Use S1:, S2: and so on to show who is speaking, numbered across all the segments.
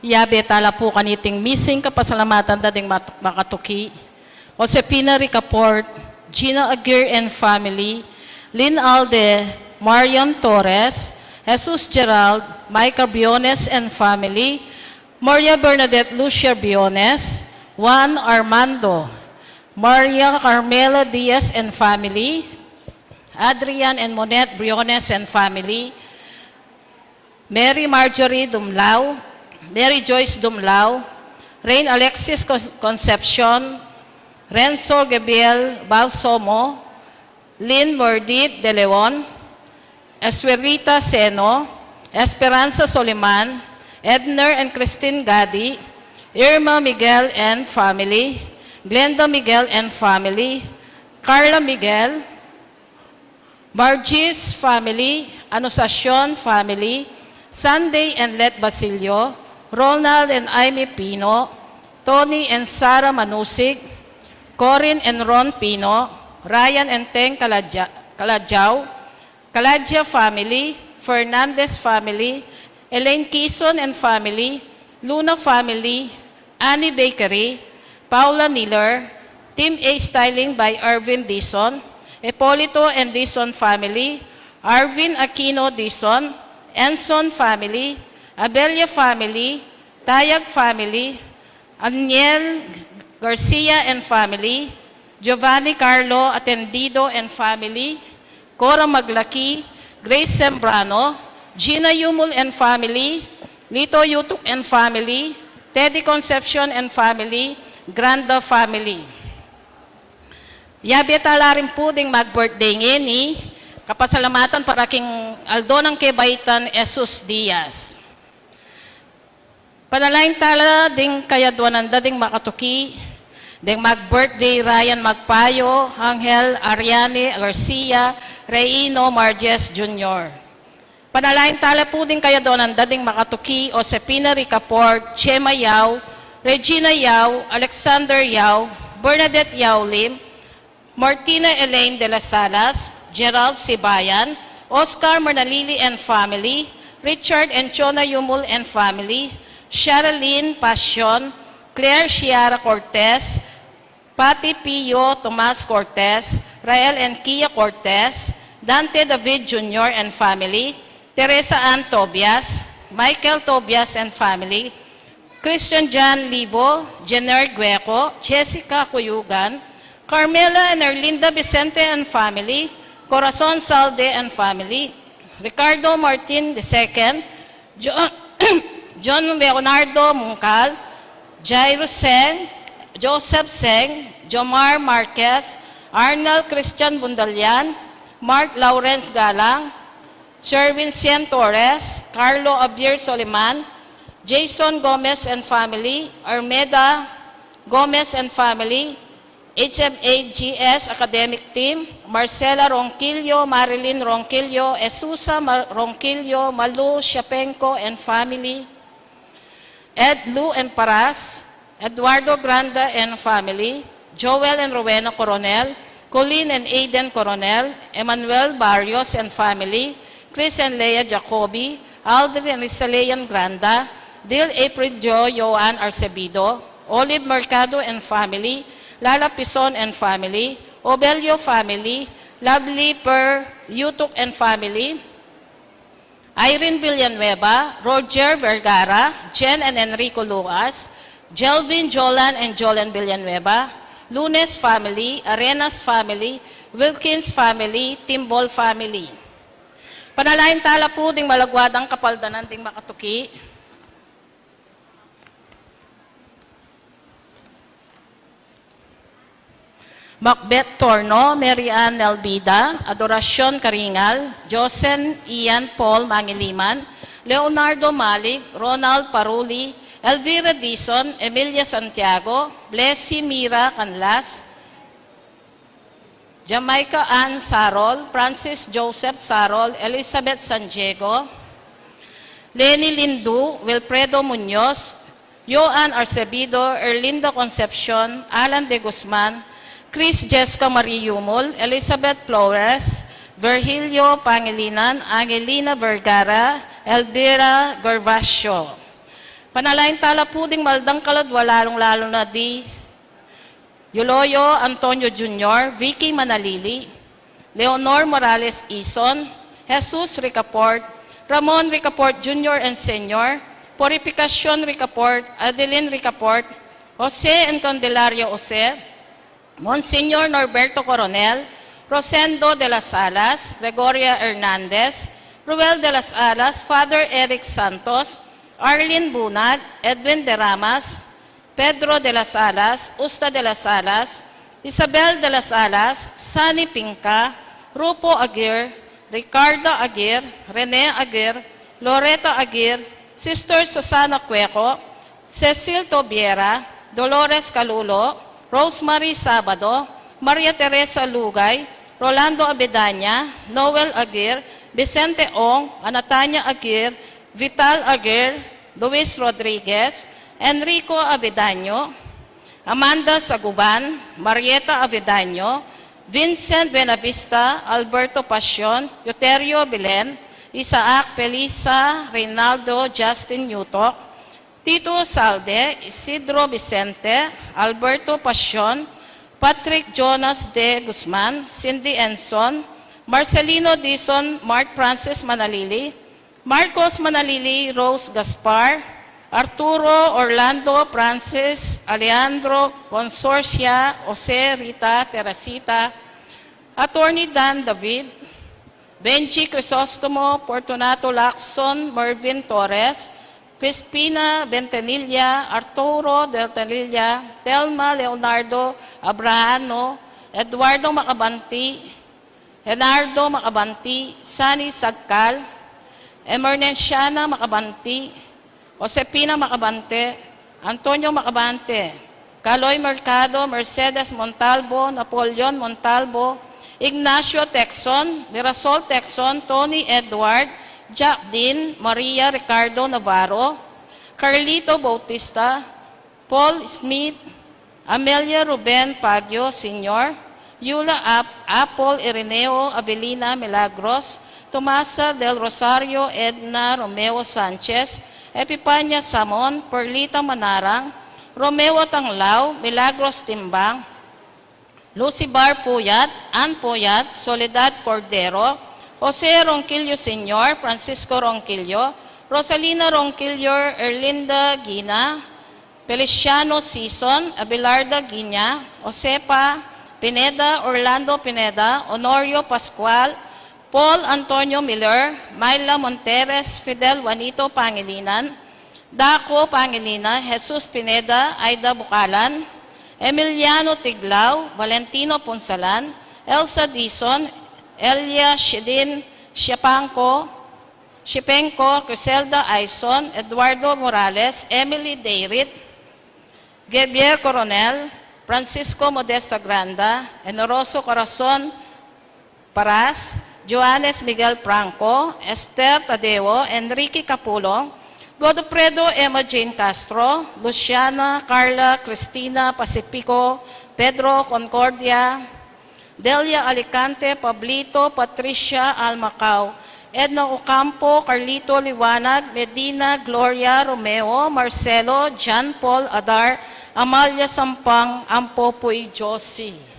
S1: Yabe tala po kaniting missing kapasalamatan dading makatuki. Josepina Ricaport, Gina Aguirre and family, Lynn Alde, Marian Torres, Jesus Gerald, Micah Biones and family, Maria Bernadette Lucia Biones, Juan Armando, Maria Carmela Diaz and family, Adrian and Monette Briones and family, Mary Marjorie Dumlao, Mary Joyce Dumlao, Rain Alexis Concepcion, Renzo Gabriel Balsomo, Lynn Mordit De Leon, Eswerita Seno, Esperanza Soliman, Edner and Christine Gadi, Irma Miguel and family, Glenda Miguel and family, Carla Miguel, Margie's family, Anunciacion family, Sunday and Let Basilio, Ronald and Aimee Pino, Tony and Sarah Manusig, Corin and Ron Pino, Ryan and Teng Calajao, Calajia family, Fernandez family, Elaine Quezon and family, Luna family, Annie Bakery, Paula Miller, Team A Styling by Arvin Dizon, Epolito and Dizon family, Arvin Aquino Dizon, Enson family, Abelia family, Tayag family, Aniel Garcia and family, Giovanni Carlo Atendido and family, Cora Maglaki, Grace Sembrano, Gina Yumul and family, Lito Yutuk and family, Teddy Concepcion and family, Granda family. Yabe tala rin po ding mag-birthday ngini, kapasalamatan para king Aldonang Kebaitan Jesus Diaz. Panalain tala ding kayadwanan ding makatuki, ding mag-birthday Ryan Magpayo, Angel Ariane Garcia, Reino Marges Jr. Panalain tala po din kayadwanan ding makatuki, Josepina Ricaport, Chema Yao, Regina Yao, Alexander Yao, Bernadette Yao Lim, Martina Elaine de las Salas, Gerald Sibayan, Oscar Manalili and family, Richard and Chona Yumul and family, Sherilyn Passion, Claire Shiara Cortez, Pati Pio Tomas Cortez, Rael and Kia Cortez, Dante David Jr. and family, Teresa Ann Tobias, Michael Tobias and family, Christian John Libo, Jenner Gueco, Jessica Cuyugan, Carmela and Erlinda Vicente and family, Corazon Salde and family, Ricardo Martin II, John Leonardo Mungcal, Jairo Seng, Joseph Seng, Jomar Marquez, Arnold Christian Bundalian, Mark Lawrence Galang, Sherwin Cien Torres, Carlo Abir Soliman, Jason Gomez and family, Armeda Gomez and family, HMAGS Academic Team, Marcela Ronquillo, Marilyn Ronquillo, Esusa Ronquillo, Malu Shapenko and family, Ed Lu and Paras, Eduardo Granda and family, Joel and Rowena Coronel, Colleen and Aiden Coronel, Emmanuel Barrios and family, Chris and Leia Jacobi, Aldrin and Rizalean Granda, Dil April Jo Joan Arcebido, Olive Mercado and family, Lala Pison and family, Obelio family, Lovely Per Yutuk and family, Irene Villanueva, Roger Vergara, Jen and Enrico Lucas, Jelvin Jolan and Jolan Villanueva, Lunes family, Arenas family, Wilkins family, Timbol family. Panalain tala po ding malagwadang kapaldanan ding makatuki. Macbeth Torno, Mary Ann Nelbida, Adoracion Karingal, Josen Ian Paul Mangiliman, Leonardo Malig, Ronald Paruli, Elvira Dizon, Emilia Santiago, Blessy Mira Canlas, Jamaica Ann Sarol, Francis Joseph Sarol, Elizabeth San Diego, Lenny Lindu, Wilfredo Muñoz, Joan Arcebido, Erlinda Concepcion, Alan de Guzman, Chris Jessica Marie Yumol, Elizabeth Flores, Virgilio Pangilinan, Angelina Vergara, Elvira Gervasio. Panalain tala po ding maldang kaladwa, lalong-lalo na di Yuloyo Antonio Jr., Vicky Manalili, Leonor Morales Ison, Jesus Ricaport, Ramon Ricaport Jr. and Sr., Purificacion Ricaport, Adeline Ricaport, Jose and Candelario Jose, Monsignor Norberto Coronel, Rosendo de las Alas, Gregoria Hernandez, Ruel de las Alas, Father Eric Santos, Arlene Bunag, Edwin de Ramas, Pedro de las Alas, Usta de las Alas, Isabel de las Alas, Sani Pinca, Rupo Aguirre, Ricardo Aguirre, Rene Aguirre, Loretta Aguirre, Sister Susana Cueco, Cecil Tobiera, Dolores Calulo, Rosemary Sabado, Maria Teresa Lugay, Rolando Abedanya, Noel Aguirre, Vicente Ong, Anatanya Aguirre, Vital Aguirre, Luis Rodriguez, Enrico Avedaño, Amanda Saguban, Marieta Avedaño, Vincent Benavista, Alberto Pasion, Euterio Belen, Isaac Pelisa, Reynaldo Justin Newtok, Tito Salde, Isidro Vicente, Alberto Pasion, Patrick Jonas de Guzman, Cindy Enson, Marcelino Dizon, Mark Francis Manalili, Marcos Manalili, Rose Gaspar, Arturo Orlando Francis, Alejandro Consorcia, Jose Rita Teresita, Attorney Dan David, Benji Crisostomo, Fortunato Lacson, Mervin Torres, Crispina Bentanilla, Arturo Deltanilla, Telma Leonardo Abrahano, Eduardo Macabanti, Leonardo Macabanti, Sani Sagkal, Emernenciana Macabanti, Josepina Macabante, Antonio Macabante, Caloy Mercado, Mercedes Montalvo, Napoleon Montalvo, Ignacio Texon, Mirasol Texon, Tony Edward, Jack Dean, Maria Ricardo Navarro, Carlito Bautista, Paul Smith, Amelia Ruben Pagyo Sr., Yula Apple Ireneo Avelina Milagros, Tomasa del Rosario Edna Romeo Sanchez, Epipanya Samon, Perlita Manarang, Romeo Tanglao, Milagros Timbang, Lucy Bar Puyat, Ann Puyat, Soledad Cordero, Jose Ronquillo Sr., Francisco Ronquillo, Rosalina Ronquillo, Erlinda Gina, Feliciano Sison, Abelarda Guiña, Josepa Pineda, Orlando Pineda, Honorio Pascual, Paul Antonio Miller, Myla Monteres, Fidel Juanito Pangilinan, Daco Pangilina, Jesus Pineda, Aida Bukalan, Emiliano Tiglao, Valentino Ponsalan, Elsa Dizon, Elia Shedin Shipenko, Criselda Aison, Eduardo Morales, Emily Deirit, Gabriel Coronel, Francisco Modesta Granda, Enoroso Corazon Paras, Joanes Miguel Franco, Esther Tadeo, Enrique Capulo, Godofredo Emma Jane Castro, Luciana Carla Cristina Pacifico, Pedro Concordia, Delia Alicante, Pablito Patricia Almacao, Edna Ocampo, Carlito Liwanag, Medina Gloria Romeo, Marcelo, John Paul Adar, Amalia Sampang, Ampopoy Josie.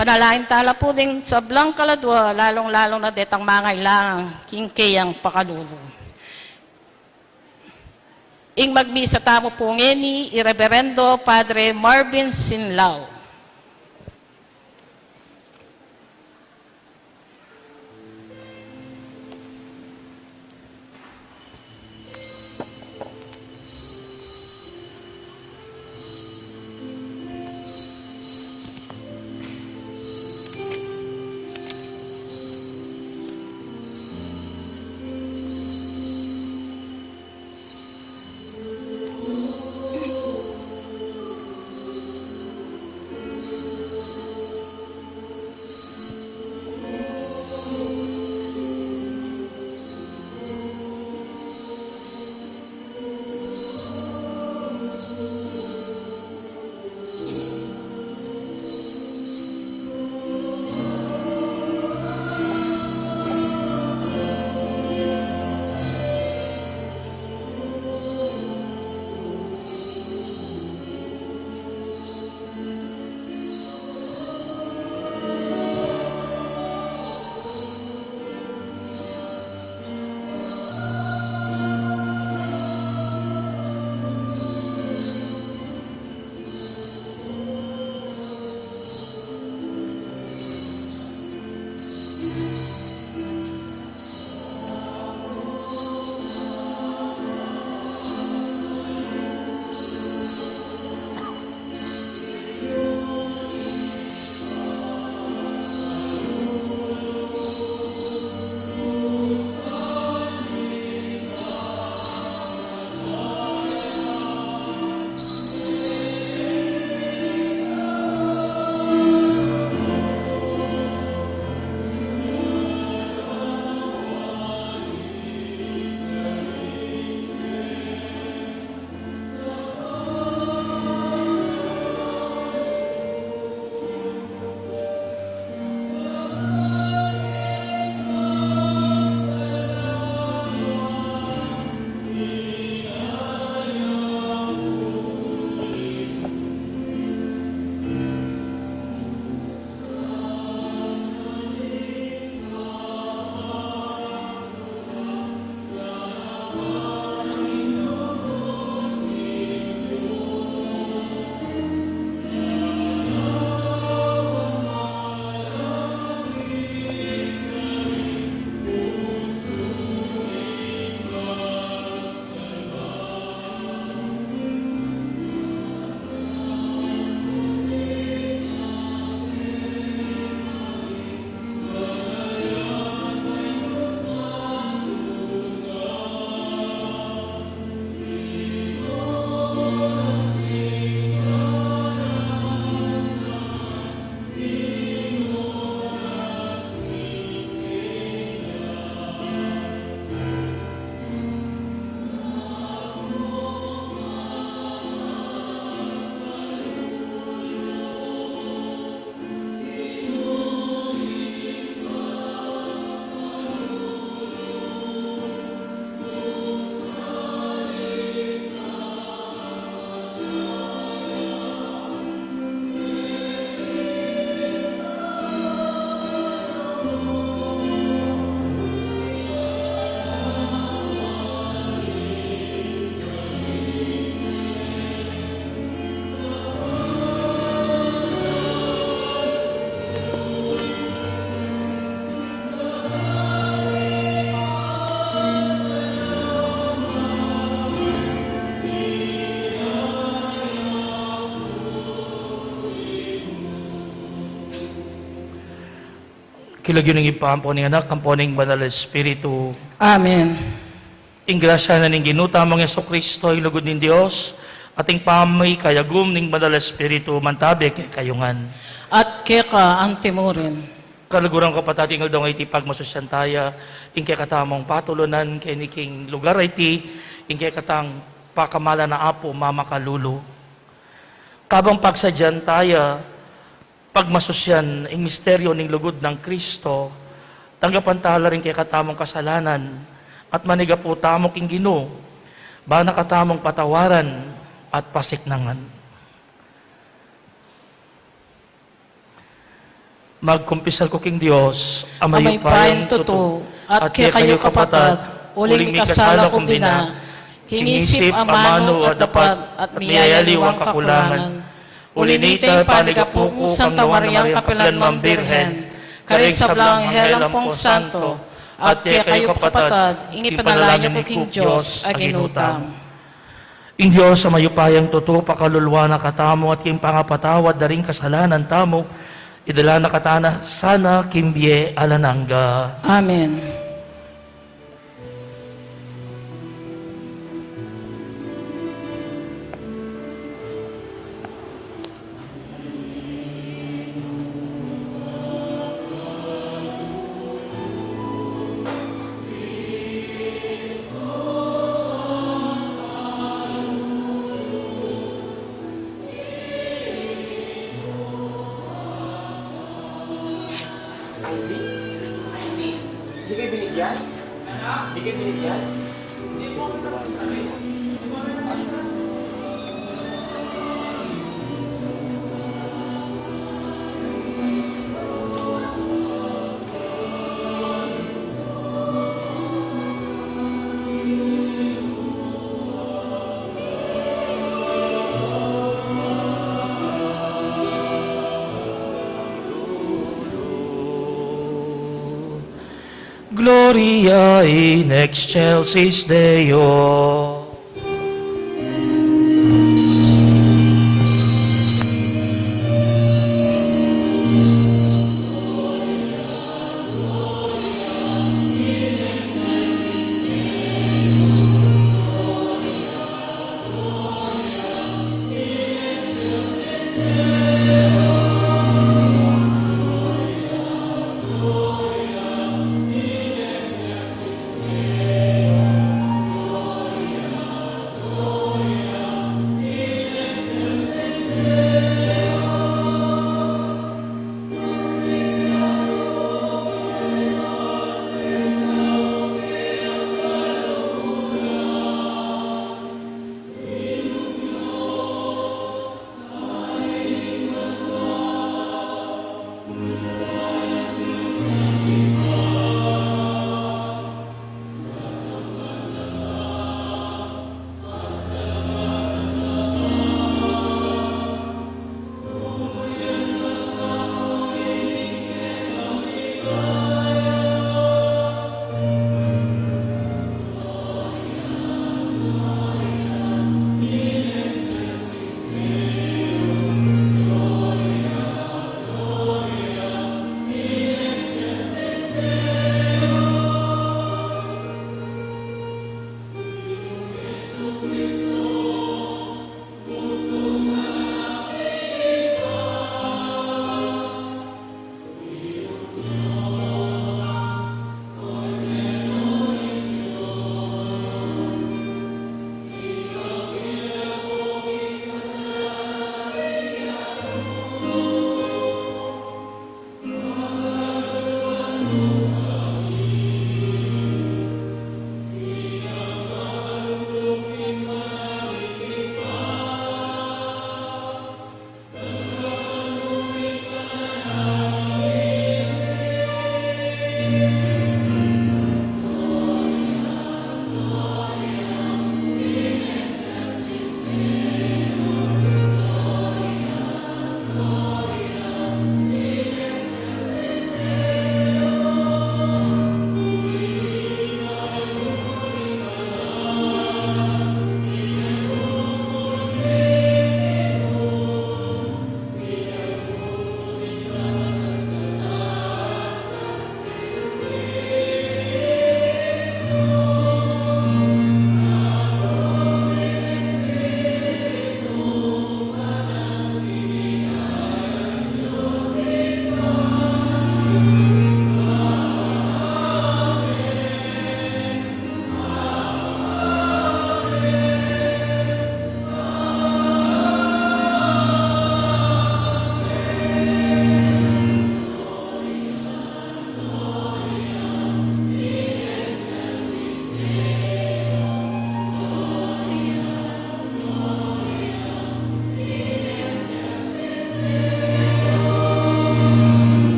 S1: Panalain tala po din sa Blang Kaladwa, lalong-lalong na detang mangailangang kingkayang pakalulo. Ing magmisa tamo po ngeni, Ireverendo Padre Marvin Sinlao.
S2: Kilagyo ng ipampo ni anak, kampo ng banal na Espiritu.
S1: Amen.
S2: Ingrasya na ning ginuta mga Kristo, ilugod ng Dios, ating pamay kayagum ning banal na Espiritu, mantabi kay kayungan.
S1: At keka ang timurin.
S2: Kalagurang kapatid, ingal daw iti pagmasusyantaya, ingkay katamong patulunan, kay niking lugar iti, ingkay katang pakamala na apo, mama kalulo. Kabang pagsadyan taya, pagmasosyan, ing misteryo ning lugod ng Kristo, tanggapan tala rin kay katamong kasalanan, at maniga po tamok ing Ginoo, ba nakatamong patawaran at pasiknangan. Magkumpisal ko king Dios,
S1: Amay paing tuto, at kaya kayo kapatad, uling ikasala kong bina, hinisip amano at dapat, at miyayaliw ang kakulangan. Ulinitay panigapuko Santa Mariang Kapilan Mambirhen, karig sa blang helang pong santo, at kaya kayo kapatad, inipanalangin ko king Diyos, aginutam.
S2: In Diyos sa mayupayang tuto, pakalulwa na katamo at king pangapatawad na rin kasalanan tamo, idala na katana sana kimbye alanangga.
S1: Amen.
S3: Di kayo binigyan? Di kayo binigyan?
S2: Gloria in excelsis Deo.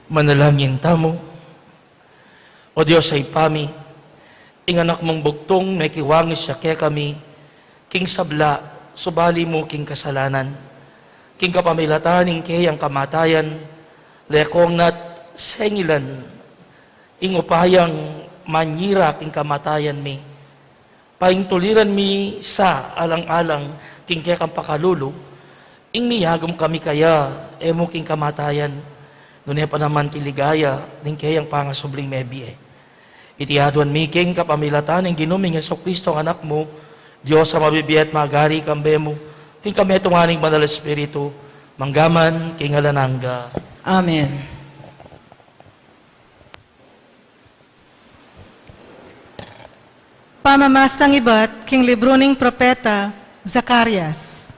S2: Manalangin tamo. O Diyos ay pami, ing anak mong bugtong may kiwangis siya kaya kami, king sabla, subali mo king kasalanan, king kapamilatan, ing kayang kamatayan, lekong nat sengilan, ing upayang manyira king kamatayan mi, paing tuliran mi sa alang-alang, king kaya kang pakalulo, ing miyagom kami kaya, emo king kamatayan, ngunit pa naman kiligaya, ning kayang pangasubling mebi Itihaduan mi king kapamilatan ng ginuming Yeso Kristo ang anak mo, Diyos sa mabibiyat magari kambe mo, king kami tunganing banal Espiritu, manggaman king alanangga.
S1: Amen.
S4: Pamamasang iba't king libro ng propeta Zacarias.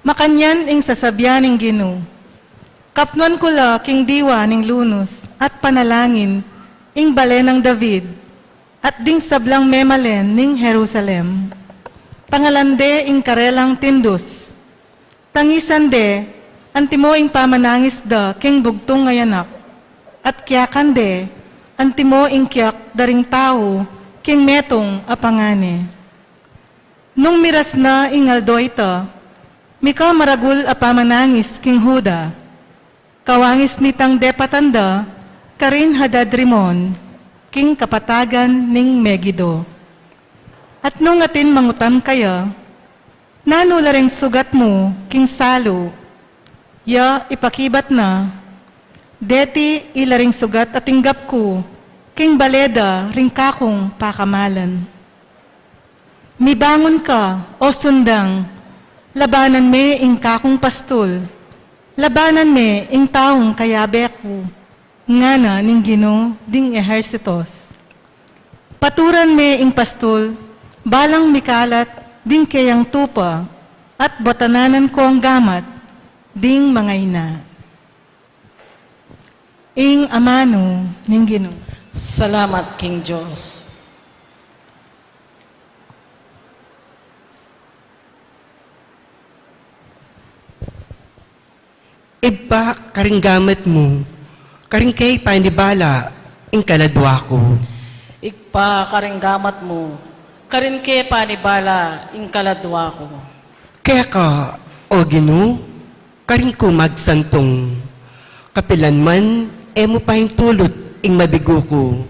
S4: Makanyan ing sasabyan ng Gino. Kapnuan ko la king diwa ning lunos at panalangin ing bale ng David at ding sablang memalen ning Jerusalem. Pangalande ing karelang tindos. Tangisande antimo ing pamanangis da king bugtong ngayanak. At kiyakande antimo ing kiyak daring tao king metong apangane. Nung miras na ingaldo ita, mika maragul apamanangis king Huda. Kawangis nitang depatanda, karin hadadrimon, king kapatagan ning Megido. At nung atin mangutan kaya, nanula ring sugat mo, king Salo, ya ipakibat na, deti ilaring sugat at tinggap ko, king Baleda ring kakong pakamalan. Mibangon ka, o sundang, labanan me ing kakong pastol, labanan me ing taong kayabeku, ngana ning Gino ding ehersitos. Paturan me ing pastol, balang mikalat ding kayang tupa, at botananan ko ang gamat, ding mga ina. Ing amano ning Gino.
S1: Salamat, King Diyos.
S5: Iba karing gamat mo, karing kay panibala, ing kaladwa ko.
S1: Ikpa karinggamat mo, karin ke panibala, ing kaladwa ko.
S5: Kaya ka, o Gino, karing ko magsantong. Kapilan man, emo pa yung tulot, ing mabigo ko.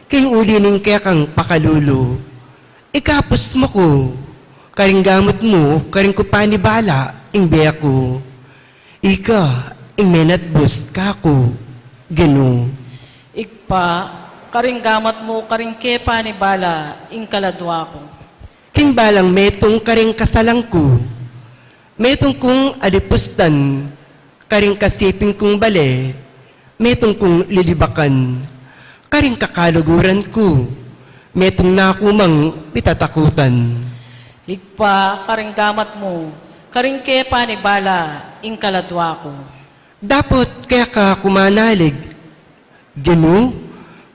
S5: Kay uli ning kaya kang pakalulo. Ikapos mo ko, karing gamot mo, karing ko panibala, ing beya ko. Ika, ing menatbos kako, Gino.
S1: Ikpa karinggamat mo, karin ke panibala, ing kaladwa ko.
S5: King balang metong karing kasalang ko, metong kong adipustan, karing kasiping kong bale, metong kong lilibakan, karing kakaluguran ko, metong nakumang pitatakutan.
S1: Ikpa karinggamat mo, karin ke panibala, ing kaladwa ko.
S5: Dapat kaya ka kumanalig, Gino,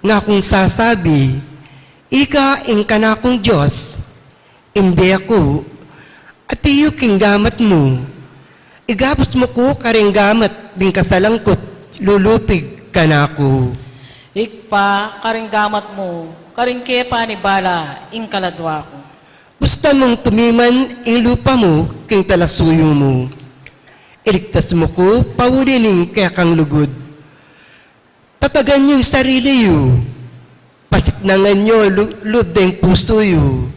S5: nga kung sasabi, ika ing kanakong Diyos, hindi ako, at iyo king gamat mo, igapos mo ko karing gamat din kasalangkot, lulupig kanako.
S1: Ikpa karinggamat mo, karin ke panibala, ing kaladwa ko.
S5: Gusto mong tumiman ing lupa mo, king talasuyo mo. Iligtas mo ko, paulining kaya kang lugod. Tatagan yung sarili yu. Pasiknangan nyo, lubdeng puso yu.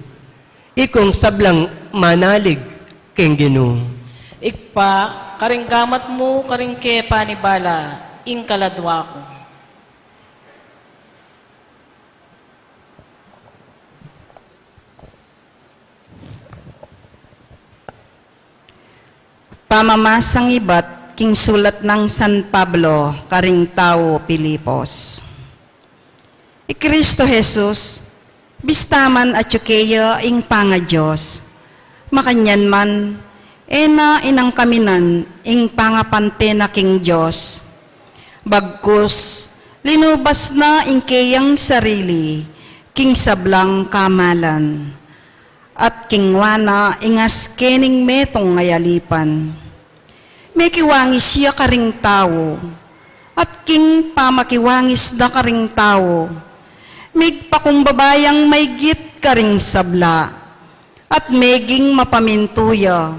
S5: Ikong sablang manalig, king Gino.
S1: Ikpa karinggamat mo, karin ke panibala, ing kaladwa ko.
S6: Pamamasang iba't king sulat ng San Pablo, karing tao Pilipos. Kristo Jesus, bistaman at yukeya ing panga Diyos, makanyan man, ena inang kaminan ing pangapante na king Diyos. Bagkus, linubas na ing kayang sarili, king sablang kamalan. At kingwana ingas kening metong ngayalipan. May kiwangi siya karing tao, at king pamakiwangis da karing tao, migpakumbabayang may git karing sabla, at meging mapamintuya,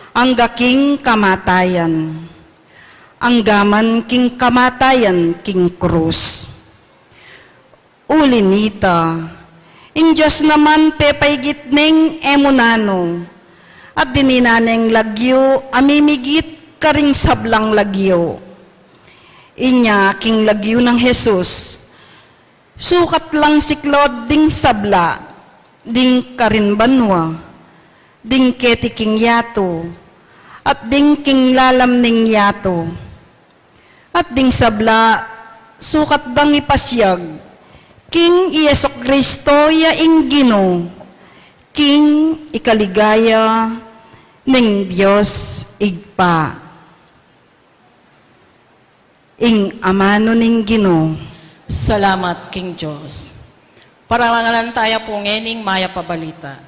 S6: ang gaking kamatayan. Ang gaman king kamatayan king krus. Ulinita, in Diyos naman pepaygit ning emunano, at dininaneng lagyo, amimigit karing sablang lagyo. Inya king lagyo ng Jesus, sukat lang siklod ding sabla, ding karinbanwa, ding ketiking yato, at ding king lalam ning yato, at ding sabla, sukat dang ipasyag, King Ieso Kristo ya inggino, King ikaligaya ning Diyos igpa. Ing amano ning Gino.
S1: Salamat, King Diyos. Para mangalan tayo po ngening maya pabalita.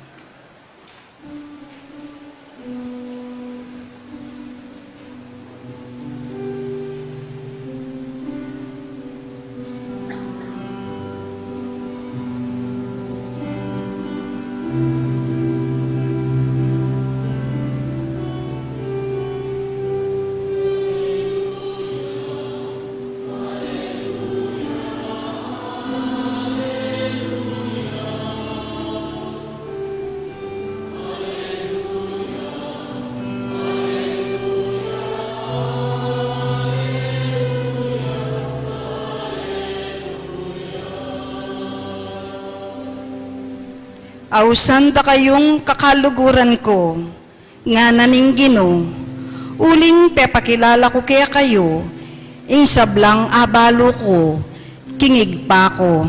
S6: Ausan da kayong kakaluguran ko, nga naning Gino, uling pepakilala ko kaya kayo, ing sablang abalo ko, kingig pa ko.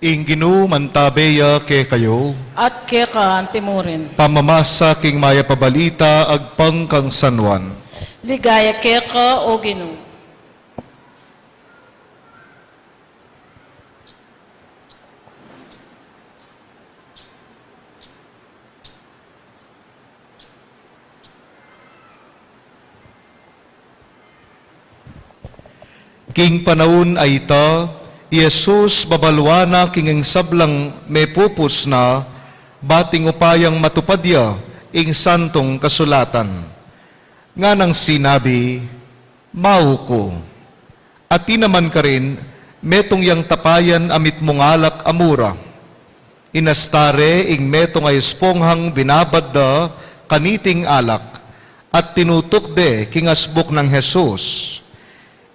S7: Ingginu mantabeya ke kayo,
S1: At kaya ka antimurin.
S7: pamamasa king maya pabalita agpang kang sanwan.
S1: Ligaya kaya ka o Ginoo.
S7: King panahon ay ita, Jesus babalwana king ang sablang may pupus na, bating upayang matupadya ing santong kasulatan. Nga nang sinabi, mau ko. At naman ka rin, metong yang tapayan amit mong alak amura. Inastare ing metong ay esponghang binabadda kaniting alak, at tinutok de king asbok ng Jesus.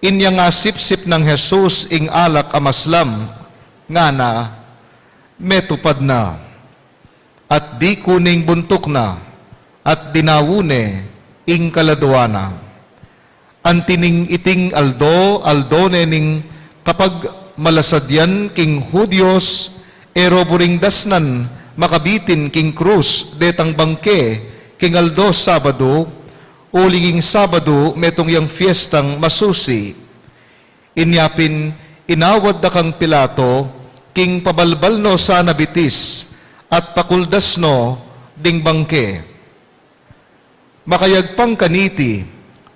S7: Inya nga sip-sip ng Jesus ing alak amaslam, nga na, metupad na, at di kuning buntok na, at dinawune ing kaladuana. Antining iting aldone ning kapag malasadyan king Hudyos, eroburing dasnan, makabitin king krus, detang bangke, king aldo Sabado, ulinging Sabado, metong yang fiestang masusi. Inyapin, inawad da kang Pilato, king pabalbal no sa nabitis, at pakuldas no ding bangke. Makayagpang kaniti,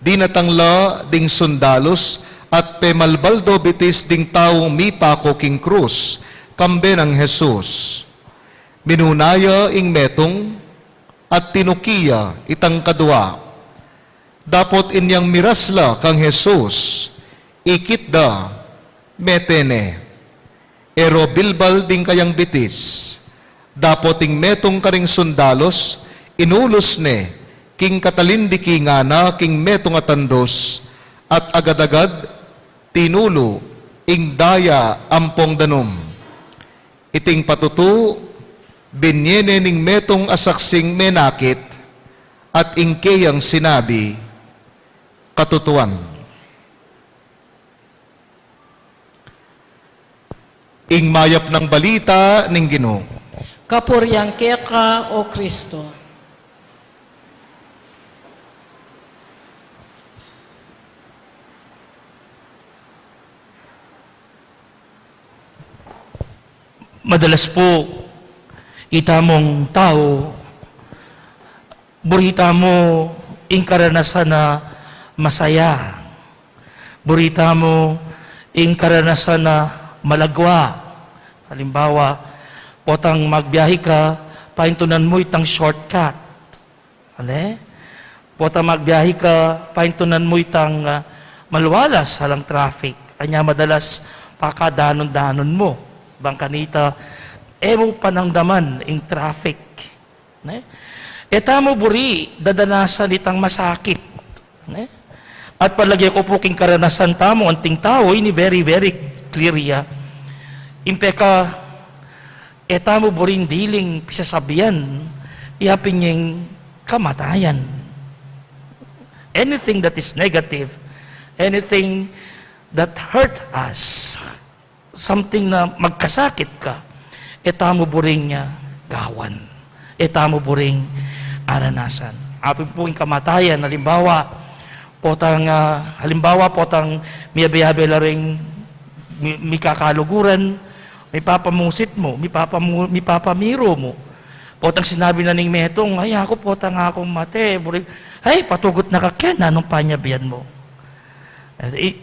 S7: di natangla ding sundalos, at pemalbaldo bitis ding taong mipako king krus, kambe ng Jesus. Minunaya ing metong, at tinukiya itang kadwa. Dapot inyang mirasla kang Jesus, ikit da, metene. ero bilbal ding kayang bitis, dapoting metong karing sundalos, inulos ne, king katalindiki nga na, king metong atandos, at agad-agad, tinulo, ing daya ampong danum. Iting patutu, binyene ning metong asaksing menakit, at ingkeyang sinabi, katutuan. Ing mayap ng balita ning Ginoo.
S1: Kapuryang keka o Kristo.
S2: Madalas po, itamong tao, burita mo ing karanasan na masaya. Burita mo ing karanasan na malagwa. Halimbawa, potang magbiyahe ka, paintunan mo itang shortcut. Ale? Potang magbiyahe ka, paintunan mo itang malwalas halang traffic. Kanya madalas pakadanon-danon mo. Bang kanita, mo panangdaman ing traffic. Ne? Eta mo buri, dadanasan itang masakit. Ne? At palagi ko po king karanasan tamo, anting tao, ini very, very clear ya. Impeka, eta mo buring diling pisasabihan, iapin niyang kamatayan. Anything that is negative, anything that hurt us, something na magkasakit ka, eta mo buring gawan. Eta mo buring aranasan. Apin po yung kamatayan, halimbawa, potang miyabi-yabi la ring may kakaluguran, may papamusit mo, may papamiro mo. Potang sinabi na ning metong, ay ako potang akong mate, buring, ay patugot na kakyan, anong panyabihan mo?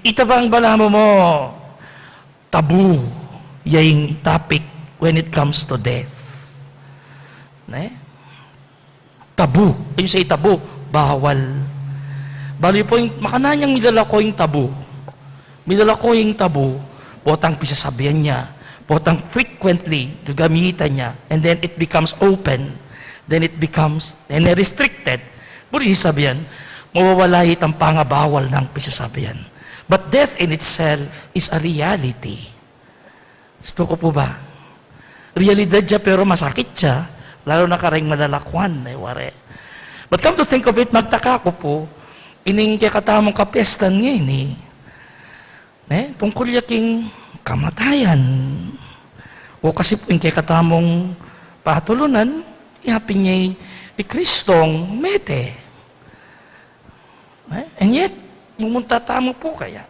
S2: Itabang bala mo, tabu, yung topic when it comes to death. Ne? Tabu. Yung sa tabu, bawal. Bali po yung makananyang milalako yung tabu. Milalako yung tabu, potang pisasabihan niya, potang frequently gagamitan niya, and then it becomes open, then it becomes, and restricted. Puri sabihan, mawawala itang pangabawal ng pisasabihan. But death in itself is a reality. Gusto ko po ba? Realidad siya pero masakit siya, lalo na karing malalakwan, ware. But come to think of it, magtaka ko po, ining katamong kapestan ngayon tungkol yaking kamatayan. O kasi po yung katamong patulunan, ihapin niya ni Kristong mete. And yet, mumunta tamo po kaya.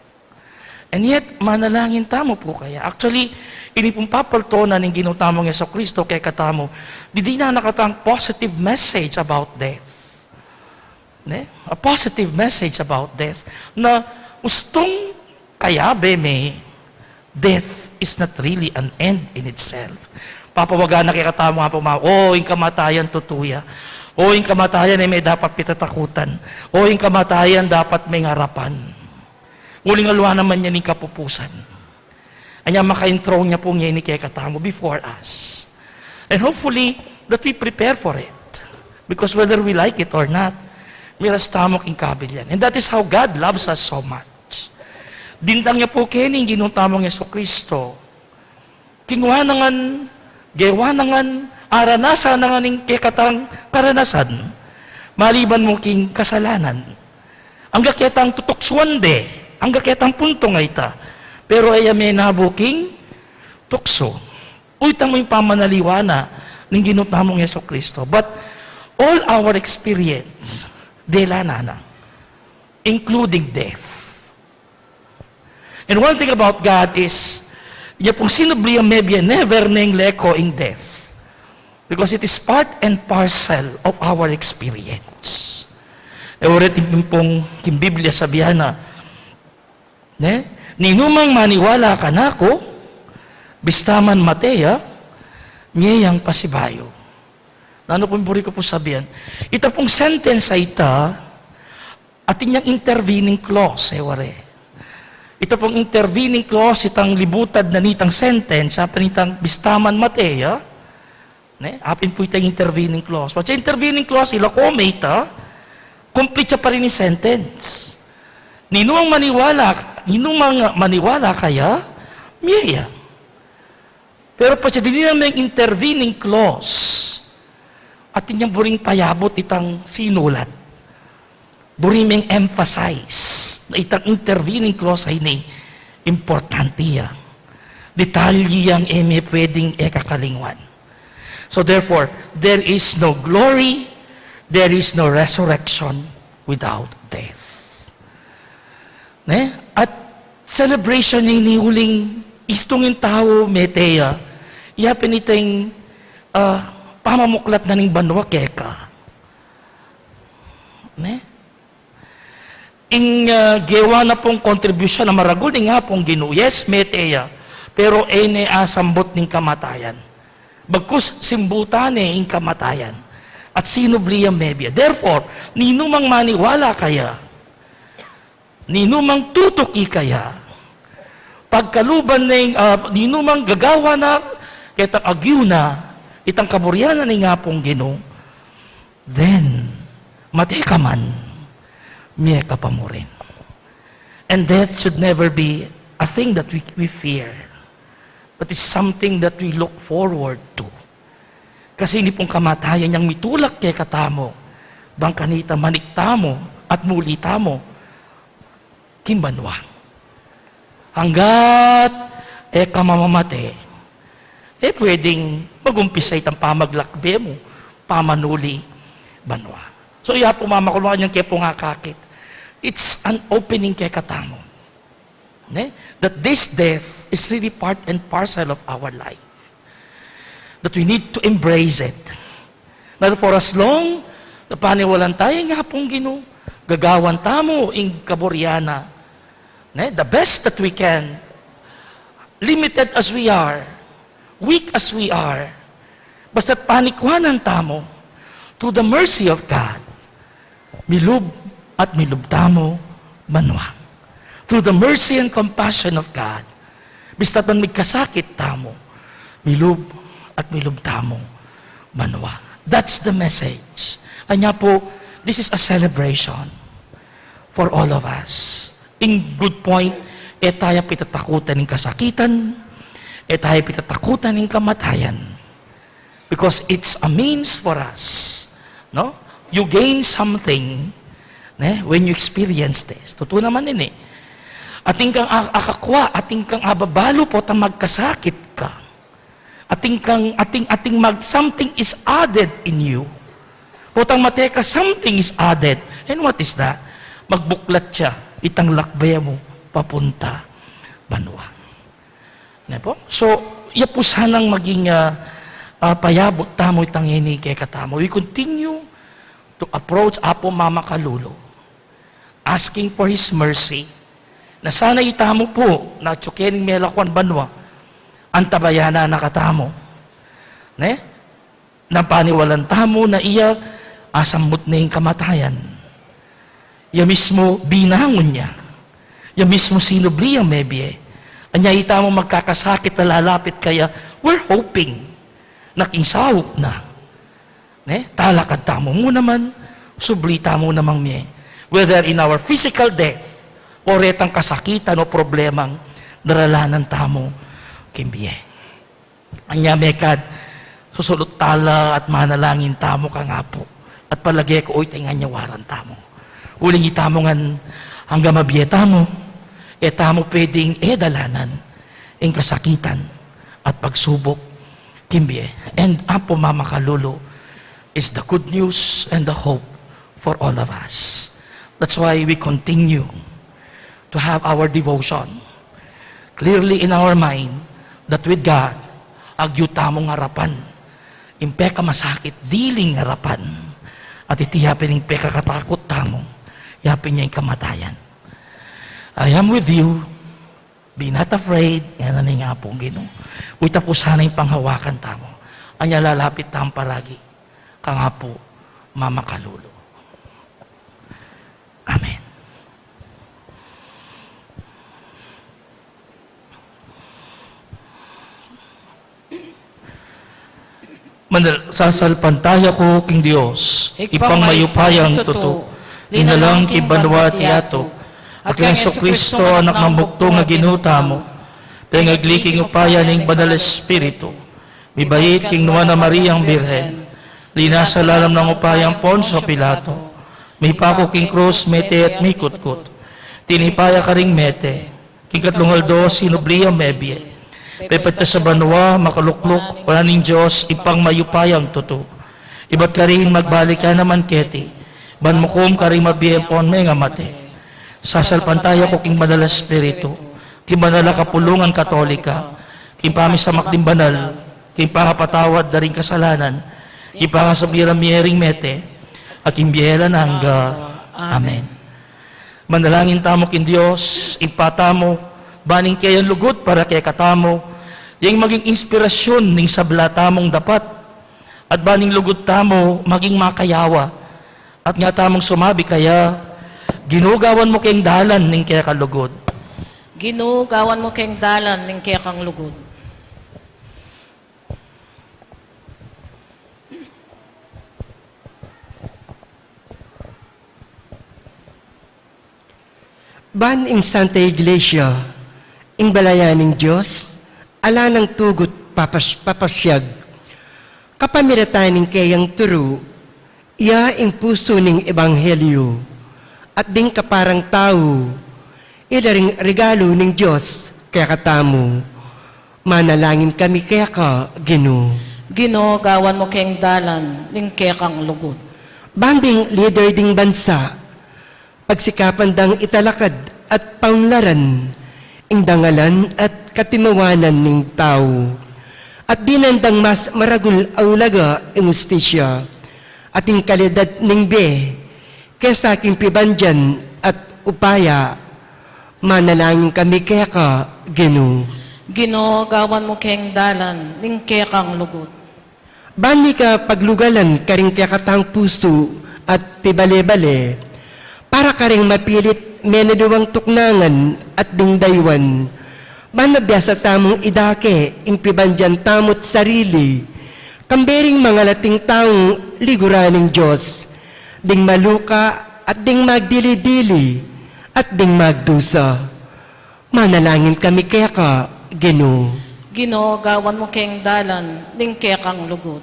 S2: And yet, manalangin tamo po kaya. Actually, ini pong papaltonan ng ginutamong Yeso Kristo kay katamo, di na nakatang positive message about death. A positive message about death. Na gustong kaya, death is not really an end in itself. Papawagan na kay katamo nga po, yung kamatayan tutuya. Yung kamatayan ay may dapat pitatakutan. Yung kamatayan dapat may harapan. Uling alwa naman niya ni kapupusan. Anya maka-intro niya po niya ni kay katamo before us. And hopefully, that we prepare for it. Because whether we like it or not, miras tamok ing kabil yan. And that is how God loves us so much. Dintang niya po kening ginutamong Yeso Kristo. Kingwanangan, gewanangan, aranasan na nga ning kekatang karanasan, maliban mo king kasalanan. Ang gaketang tutukswande, ang gaketang punto nga ita, pero ay may nabuking tukso. Uitang mo yung pamanaliwana ng ginutamong Yeso Kristo. But all our experience, dela na, including death. And one thing about God is, niya pong sinubliya mebya never neng leko in death. Because it is part and parcel of our experience. Ulit pong Biblia sabihan na, ninumang maniwala ka na ko, bistaman mateya, niyang pasibayo. Ano pong buri ko po sabihan? Ito pong sentence ay ita, at inyang intervening clause, ware. Ito pong intervening clause, itang libutad na nitang sentence, sa panitang bistaman Matea, apin po itang intervening clause. But sa intervening clause, ilakomate, complete siya pa rin yung sentence. Ninumang maniwala kaya, miyaya. Pero pa siya din naman yung intervening clause, at inyang buring payabot itang sinulat. Buring emphasize na itang intervening clause ay ni importante yan. Detalye yang may pwedeng kakalingwan. So therefore, there is no glory, there is no resurrection without death. At celebration ni huling istungin tao meteya, iyapin itong pamamuklat na ning banwa keka. Gewa na pong kontribusyon na maragul nga pong Ginoo. Yes, meteya, pero ene asambot ning kamatayan. Bagkus simbutan ing kamatayan. At sinubli ang mebya. Therefore, ninumang maniwala kaya, ninumang tutuki kaya, pagkaluban ng ninumang gagawa na, kitang agyo na, itang kaburyanan ni nga pong Ginoo, then, mateka man, miyeka pa mo rin. And death should never be a thing that we fear, but it's something that we look forward to. Kasi hindi pong kamatayan niyang mitulak kay katamo, bang kanita maniktamo at mulitamo, kimbanwa. Hanggat kamamamate, pwedeng magumpisa itang pamaglakbe mo, pamanuli, banwa. So iya po mamakulungan niyang kaya po nga kakit. It's an opening kay katamo. That this death is really part and parcel of our life. That we need to embrace it. That for as long na paniwalan tayo nga pong Ginoo, gagawan tamo ing kaburyana. The best that we can, limited as we are, weak as we are, basta't panikwanan tamo, through the mercy of God, milub at milub tamo banwa. Through the mercy and compassion of God, basta't man magkasakit tamo, milub at milub tamo banwa. That's the message. Anya po, this is a celebration for all of us. In good point, tayo pitatakutan ng kasakitan, tayo pitatakutan ng kamatayan. Because it's a means for us. No? You gain something when you experience this. Totoo naman din Ating kang akakwa, ating kang ababalo po ta magkasakit ka. Something is added in you. Potang mateka, something is added. And what is that? Magbuklat siya, itang lakbaya mo, papunta, banwa. So, iya po sanang maging payabot tamo itang ini kay katamo. We continue to approach Apo Mama Kalulo, asking for His mercy, na sana itamo po, na tsukening melakwan banwa, ang tabayana na katamo. Na paniwalan tamo na iya asambot na yung kamatayan. Iya mismo binangon niya. Iya mismo sinubli ang mebye. Anya itamo magkakasakit na lalapit kaya, we're hoping na kinsawop na. Talakad tamo mo naman, sublita mo namang miye. Whether in our physical death, o retang kasakitan o problemang naralanan tamo, kimbiye. Anya mekad, susulot tala at manalangin tamo ka nga po. At palagi ko, oy, tingan nyawaran tamo. Uling itamo nga, hanggang mabiye tamo, tamo pwedeng dalanan, ang kasakitan at pagsubok, kimbiye. And Apo Mama Kalulo is the good news and the hope for all of us. That's why we continue to have our devotion clearly in our mind that with God, agyo tamong harapan, impeka masakit, diling harapan, at itiyapin yung peka katakot tamo, yapin niya yung kamatayan. I am with you, be not afraid, yan na nga pong Ginoo. Uy, tapos sana yung panghawakan tamo. Anya lalapit tamo palagi, ka nga po, Mama Kalulo. Amen. Sasalpantaya ko king Dios, ipang mayupayang tuto, linalang kibanwa tiyato, at kang Kristo anak ng buktong nga ginuta mo, pengagli king upaya ning banal espiritu, mibayit king Nuana Mariang Birhen, linasa lalam ng upayang Ponso Pilato, may pako king krus mete at may kutkut, tinipaya ka ring mete, king katlungaldo sinublia mebye, pepat ka sa banwa, makalukluk, wala ning Diyos, ipang mayupayang tuto. Iba't ka rin magbalik ka naman keti, ban mukum ka rin mabiyempon may nga mate. Sasalpantaya ko king banal espiritu, king banal kapulungan katolika, king pami sa makdim banal, king pangapatawad daring kasalanan, king pangasabira miyering mete, at king biyelan hangga. Amen. Manalangin tamo king Diyos, ipatamo, baning kayan lugot para kay katamo, yung maging inspirasyon ning sabla tamong dapat, at baning lugot tamo, maging makayawa, at nga tamong sumabi kaya, ginugawan mo kayong dalan ning kaya kalugod.
S1: Ginugawan mo kayong dalan ning kaya kang lugod.
S5: Ban ing Santa Iglesia, ing balayaning Diyos, ala ng tugot papasyag, kapamirataning kayang turo, iya ing puso ning ebanghelyo, at ding kaparang tao, ilaring regalo ning Diyos kaya katamo, manalangin kami kaya ka, Ginoo.
S1: Ginoo, gawan mo kayong dalan ning kaya kang lugod.
S5: Banding leader ding bansa, pagsikapan dang italakad at paunlaran, ing dangalan at katimawanan ning tao, at dinandang mas maragul aulaga ing ustisya, at ing kalidad ning be, kesa aking pibandyan at upaya, manalangin kami kaya ka, Ginoo.
S1: Ginoo, gawan mo kayong dalan ning kaya kang lugod.
S5: Bani ka paglugalan karing kaya katang puso at pibale-bale, para karing mapilit meneduwang tuknangan at dingdaywan, manabiyasa tamong idake, impibandyan tamot sarili, kambering mga lating taong liguraning Diyos, ding maluka at ding magdili-dili, at ding magdusa. Manalangin kami kaya ka, Ginoo.
S1: Ginoo, gawan mo kayong dalan ning kaya kang lugod.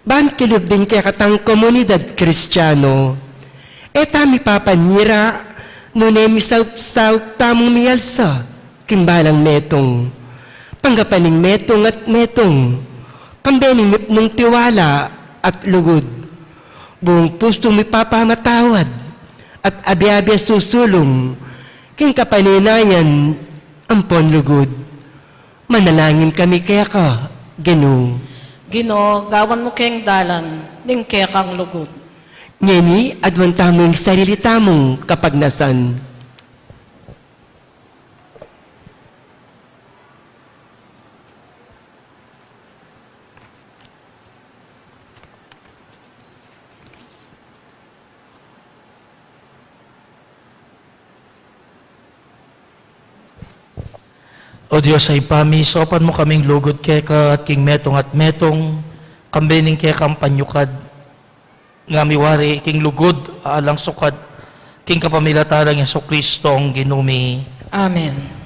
S5: Ban kilub din kaya katang komunidad Kristiyano, etami papanira, nunemi saup tamong miyalsa, kimbalang metong, panggapaning metong at metong, kambening nung tiwala at lugod, buong pustong mipapamatawad, at abi-abi susulong, king kapaninayan, ampon lugod. Manalangin kami kaya ka, Ginoo.
S1: Ginoo, gawan mo kayong dalan ning kaya kang lugod.
S5: Ngeni, adwan tamong sarili tamong kapagnasan.
S2: O Diyos ay pami, sopan mo kaming lugod keka at king metong at metong, kambening kekang panyukad, nga miwari king lugod, alang sukad, king kapamilatarang Yeso Kristo ang ginumi.
S1: Amen.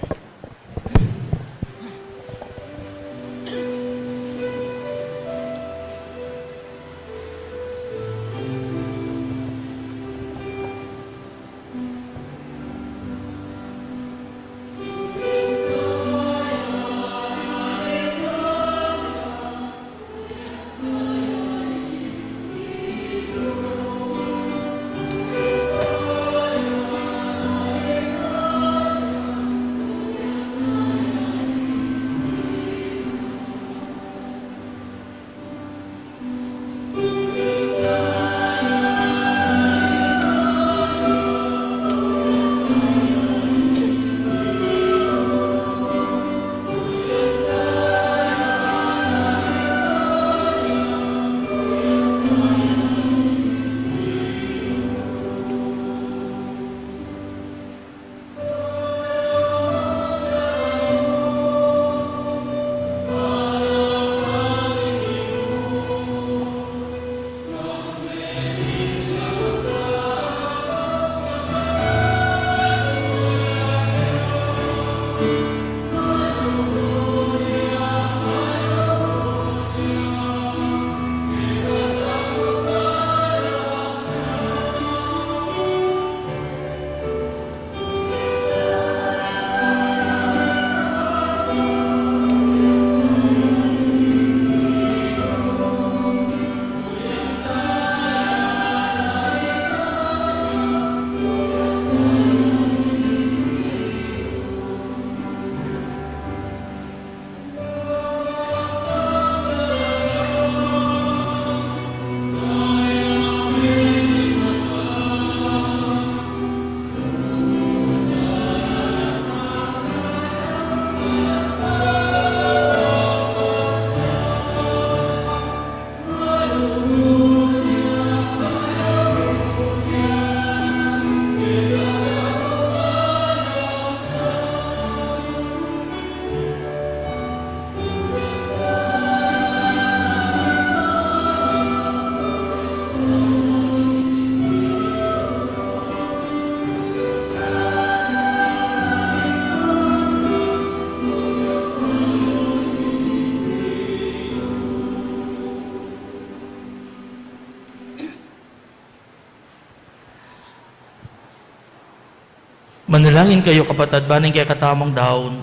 S2: Manalangin kayo kapatid, baning kaya katamong daon.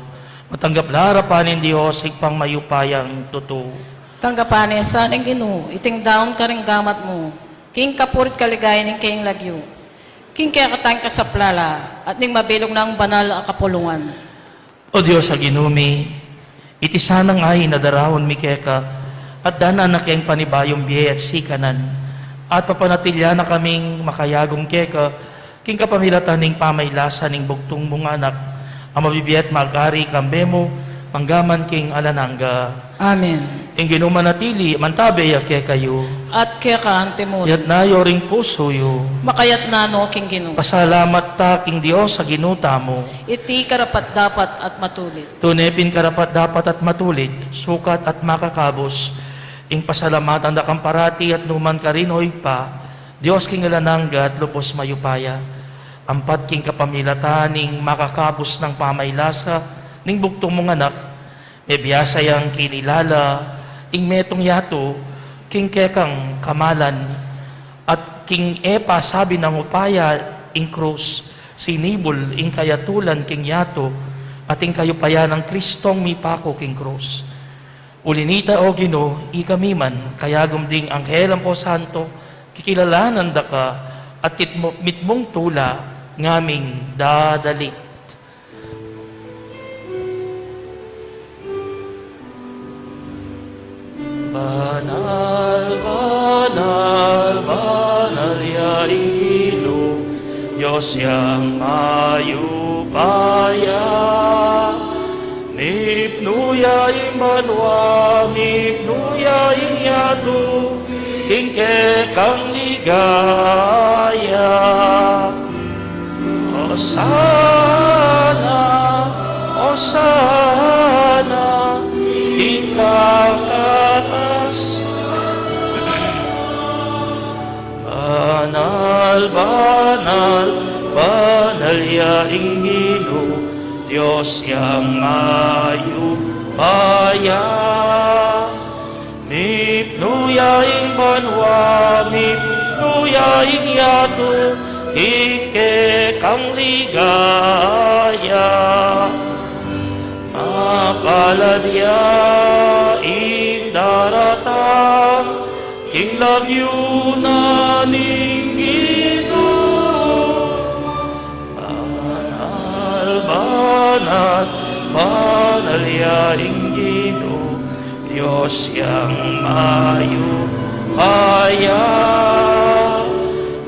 S2: Matanggap larapanin Diyos, pang mayupayang totoo.
S1: Tanggapanin sa ning Ginoo, iting daon ka ring gamat mo. King kapurit kaligay ning king lagyo. King kaya katang ka sa plala, at ning mabilog ng banal a kapulungan.
S2: O Diyos sa ginumi, iti sanang ay nadarawon mi keka, at dana na kayang panibayong biye at sikanan, at papanatilya na kaming makayagong keka, king kapamilatan ning pamaylasan ning bugtong mong anak, ang mabibiyat magari kambemo, manggaman king alananga.
S1: Amen.
S2: Ing ginumanatili, mantabe ya kayo,
S1: At kaya ka antimon,
S2: yat nayo ring puso yo.
S1: makayat na no king Ginoo.
S2: Pasalamat ta king Dios sa ginuta mo.
S1: Iti karapat dapat at matulit.
S2: Tunepin karapat dapat at matulit, sukat at makakabos. Ing pasalamatan da kang parati at numan ka rin hoy pa, Dios king alananga at lupos mayupaya. Ampat king kapamilatan ning makakabos ng pamaylasa, ning buktong mong anak, may biyasa yang kinilala, ing metong yato, king kekang kamalan, at king epa sabi ng upaya, ing krus, sinibol, ing kayatulan, king yato, at ing kayupaya ng Kristong mipako, king krus. Ulinita o Ginoo, ikamiman, kaya gumding anghel ang po santo, kikilalanan da ka, at mitmong tula, ngaming dadalit. Banal, banal, banal yaing ilo, Diyos yang mayupaya. Mipnuya imanwa, mipnuya inyado, hingke kang ligaya. Osana, Osana, hingkang atas. Banal, banal, banal yaing Ginoo, Diyos yang mayupaya. Mipnuyaing banwa, mipnuyaing yato, hingke kang ligaya. Mapaladya ing daratang, king lagyo na ning Ginoo. Banal, banal, banal yaing Ginoo, Diyos yang mayupaya.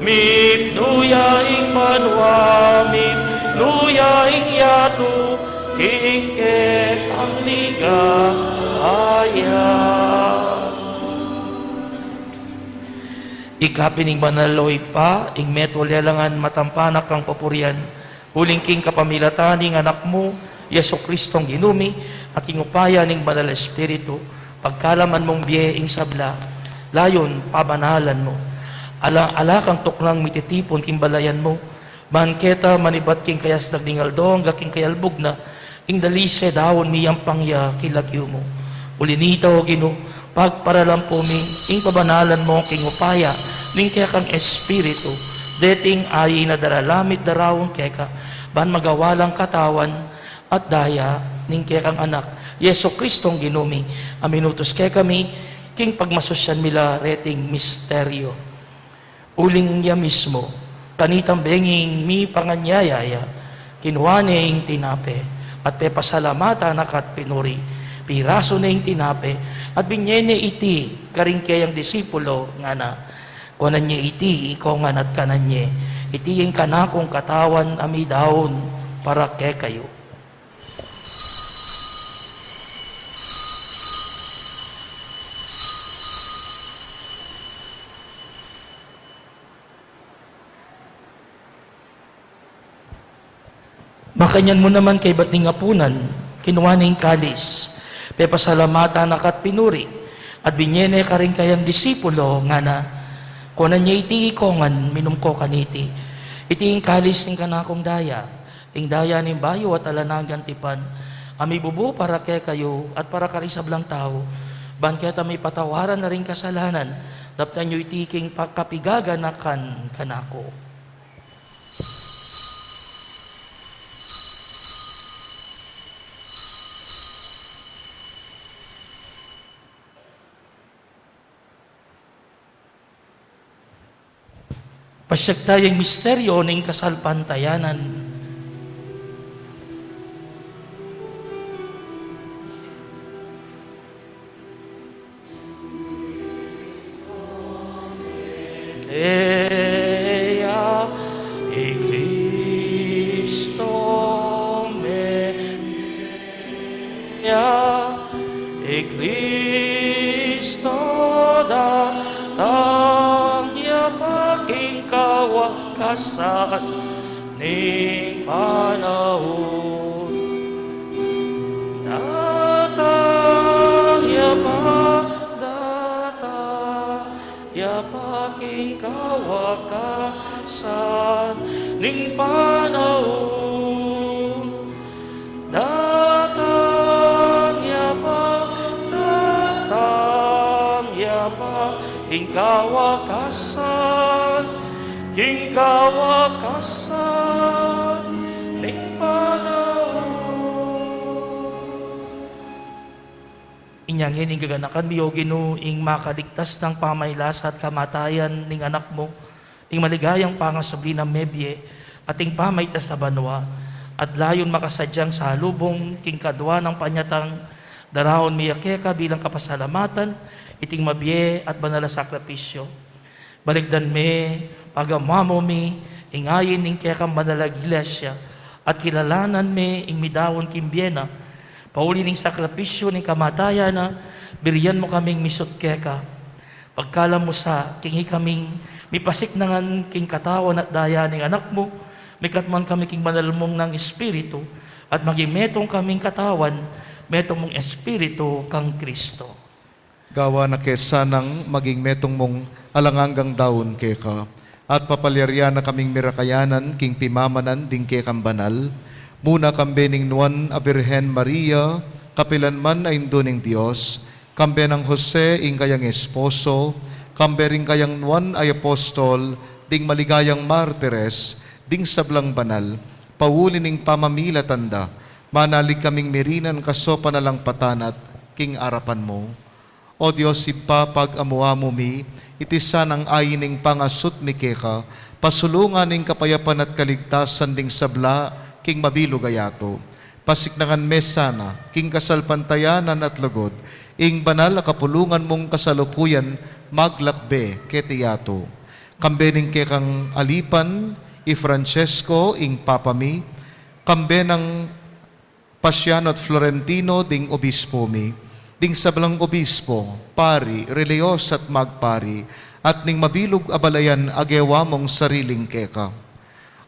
S2: Mipnuyaing banwa, mipnuyaing yato, hingke kang ligaya. Ikapining banaloy pa, ing metolyalangan matampanak kang papurian, huling king kapamilatan ning anak mo, Yesu Kristong ginumi, at ing upaya ning banal espiritu, pagkalaman mong biye ing sabla, layon pabanalan mo. Alakang tuklang mititipon king balayan mo, banketa manibat king kayas nagdingaldong, gaking kayalbog na, ing dalise dawon miyang pangya kilagyo mo. Ulinita o Ginoo, pagparalan po mi, ing pabanalan mo king upaya, ning kaya kang espiritu, deting ay na daralamit darawon keka, ban magawalang katawan, at daya, ning kaya kang anak, Yesu Kristong ginumi, aminutos kaya kami, king pagmasosyan mila reting misteryo. Uling niya mismo, kanitang benging mi panganyayaya, kinuwane ing tinape, at pepasalamata nakat pinuri, piraso na ing tinape, at binyene iti, karing kayang disipulo, nga na, kunan niya iti, ikongan at kanan niya, iti yung kanakong katawan ami daon, para kay kayo. Makanyan mo naman kay ba't ningapunan, kinuha ning kalis, pepasalamata nakat pinuri, at binyene ka rin kayang disipulo, nga na, kunan niya iti ikongan, minum ko kaniti, iti ing kalis ning kanakong daya, ing daya ning bayo at alanagan tipan, ami bubo para kay kayo, at para karisablang tao, ban kaya may patawaran na rin kasalanan, daptan nyo iti king pagkapigaganakan kanako. Pasyagtayang misteryo ng kasalpantayanan. Ea e Cristo me e Cristo datang ya paking kawakasan ni panahon datang ya paking kawakasan ning panahon datang ya king kawakasan ning Inyang hining kaganakan miyo Ginoo ing makaligtas ng pamaylasa at kamatayan ning anak mo, ing maligayang pangasubli ng mebye at ing pamaytas sa banwa, at layon makasadyang sa halubong king kadwa ng panyatang darahon miyake ka bilang kapasalamatan, iting mabye at banal na sakripisyo. Baligdan me, pagamamo mi, ingayin ing kekang banal na iglesia, at kilalanan me ing midawon kimbyena, pauli ning sakripisyo ning kamatayan na biriyan mo kaming misot keka. Pagkala mo sa king kaming mipasik nangan king katawan at daya ning anak mo, mikatman kami king manalmong ng espiritu, at magimetong kaming katawan, metong mong espiritu kang Kristo.
S7: Gawa na kesanang maging metong mong alanganggang daon keka, at papalyarya na kaming mirakayanan king pimamanan ding kekang banal, muna kambe ning nuan a Virhen Maria, kapilan man ay ning Dios, kambe ng Jose ing kayang esposo, kambe ring kayang nuan ay apostol, ding maligayang martires, ding sablang banal, pauli ning pamamila tanda, manalig kaming mirinan kaso panalang patanat, king arapan mo. O Diyos, ipapag amuamo mi, itisan ang ayining pangasut mi keka, pasulungan ning kapayapan at kaligtasan ding sabla, king mabilo gayato. Pasiknangan mesana, king kasalpantayanan at lugod, ing banal a kapulungan mong kasalukuyan, maglakbe ketiyato. Kambe ning kekang alipan, i Francesco ing papami, kambe ng Pasiano at Florentino ding obispo mi, ding sablang obispo, pari, reliyos at magpari, at ning mabilog abalayan agewa mong sariling keka.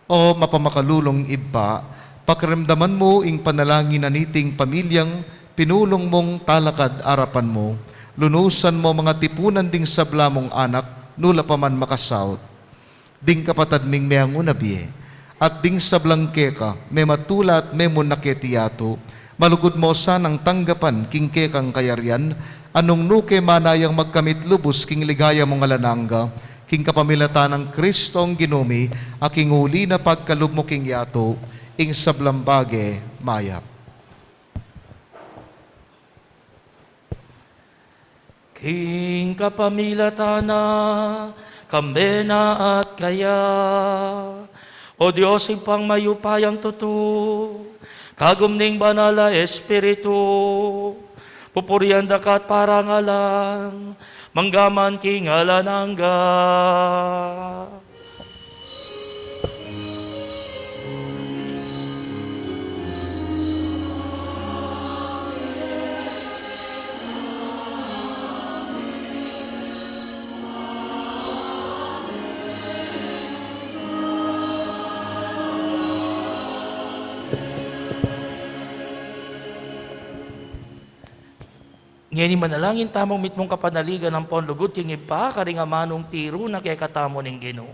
S7: O mapamakalulong iba, pakiramdaman mo ing panalangin aniting pamilyang pinulong mong talakad arapan mo, lunusan mo mga tipunan ding sabla mong anak, nula pa man makasaot. Ding kapatad ming meyang unabye, at ding sablang keka, may matula at may munaketiyato, malugod mo sanang tanggapan king kekang kayaryan, anong nuke manayang magkamit lubos king ligaya mong alananga, king kapamilata ng Kristong ginumi, aking uli na pagkalub mo king yato, ing sablambage mayap.
S2: King kapamilatana, kambena at kaya, o Diyos ing pangmayupayang tutu, kagumning banala espiritu, pupurian dakat parangalan, manggaman king alanangga. Ngayon manalangin tamong mitmong kapanaligan ng ponlugod king ipa karingamanong tiro na kaya katamo ng Ginoo.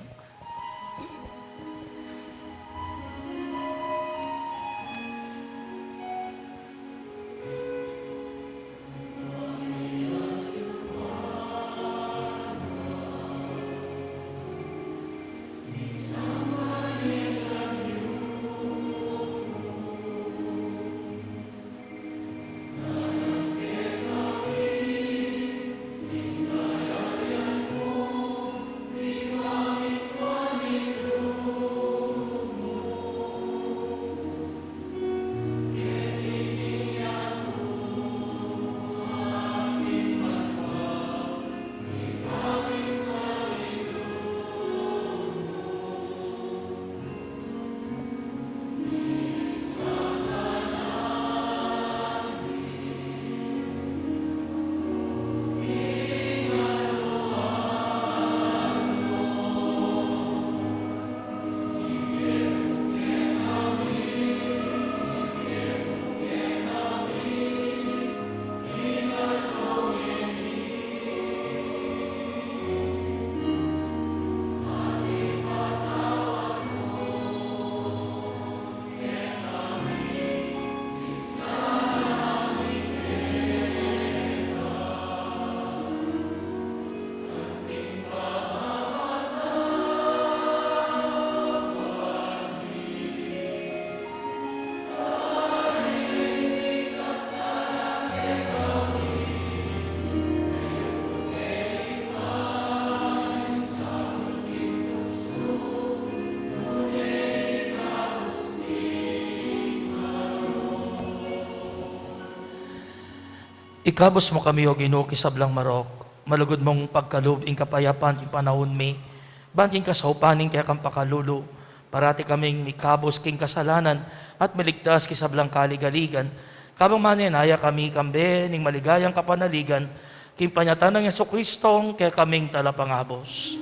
S2: Ikabos mo kami o Ginoo kisablang marok, malugod mong pagkalub ing kapayapan king panahon mi, banting kasaupaning kaya kang pakalulo, parati kaming mikabos king kasalanan at maligtas kisablang kaligaligan, kabang maninaya kami kambe ning maligayang kapanaligan, king panyatan ng Yesu-Kristong kaya kaming talapangabos.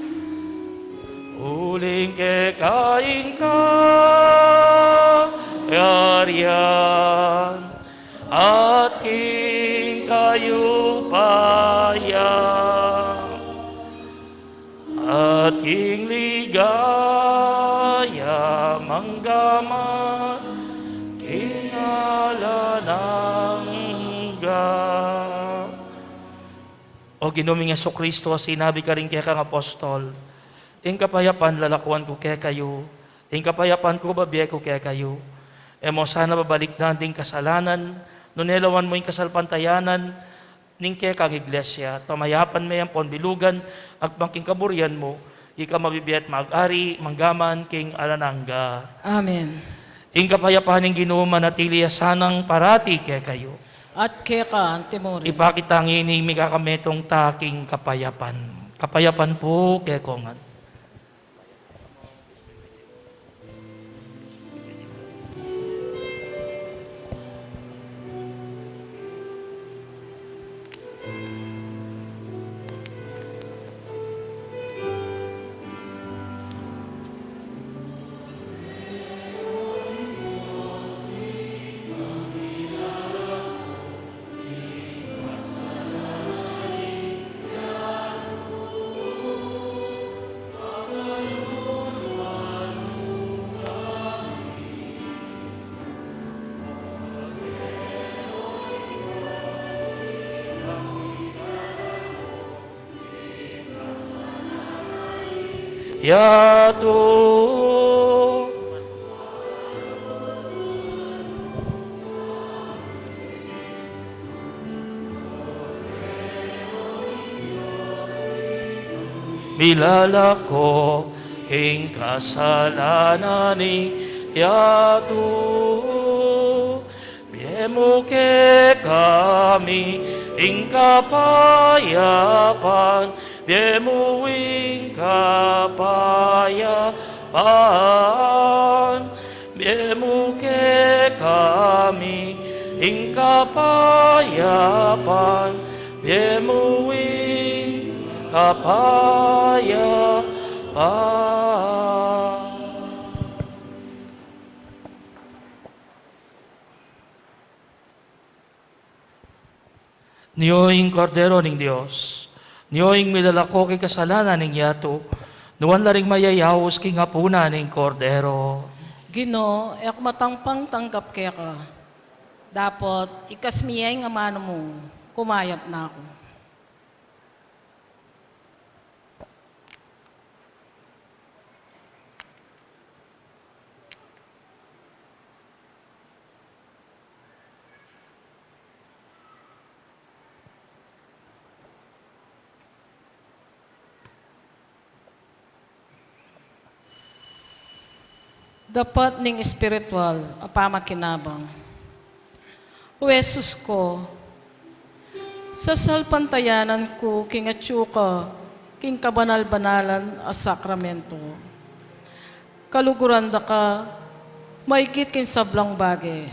S2: Uling ke kain ka, yarian, at king kayo paya, at king ligaya, manggaman, king alanangga. O ginuming Yesu-Kristo, sinabi ka rin kaya kang apostol, ing kapayapan lalakuan ko kaya kayo, ing kapayapan ko babiye ko kaya kayo. Emo sana babalik na ding kasalanan, nunelawan mo yung kasalpantayanan, ning kaya kang iglesia, tamayapan mo yung ponbilugan, at bangking kaburian mo, ika mabibiyat mag-ari, manggaman, king alanangga.
S1: Amen.
S2: Ing kapayapan ng Ginoo manatili sanang parati kaya kayo.
S1: At kaya ka, Antimori.
S2: Ipakitangin ni mikakametong taking kapayapan. Kapayapan po kaya kongan. Yato milala ko king kasalanan ni yato biemo ke kami ing kapayapan Biemuing kapayapan, biemu ke kami ing kapayapan, biemuing kapayapan. Niyoing kordero ning Dios, niyoing milalako kay kasalanan ning yato, nuwan laring mayayawos king hapuna ning kordero.
S1: Gino, ek matangpang tanggap kaya ka. Dapat ikasmiyay nga mano mo, kumayap na ako. Dapat ning espiritual, apamakinabang. O Jesus ko, sa salpantayanan ko, king atsuka, king kabanal-banalan a sakramento. Kaluguran da ka, maigit kin sablang bagay.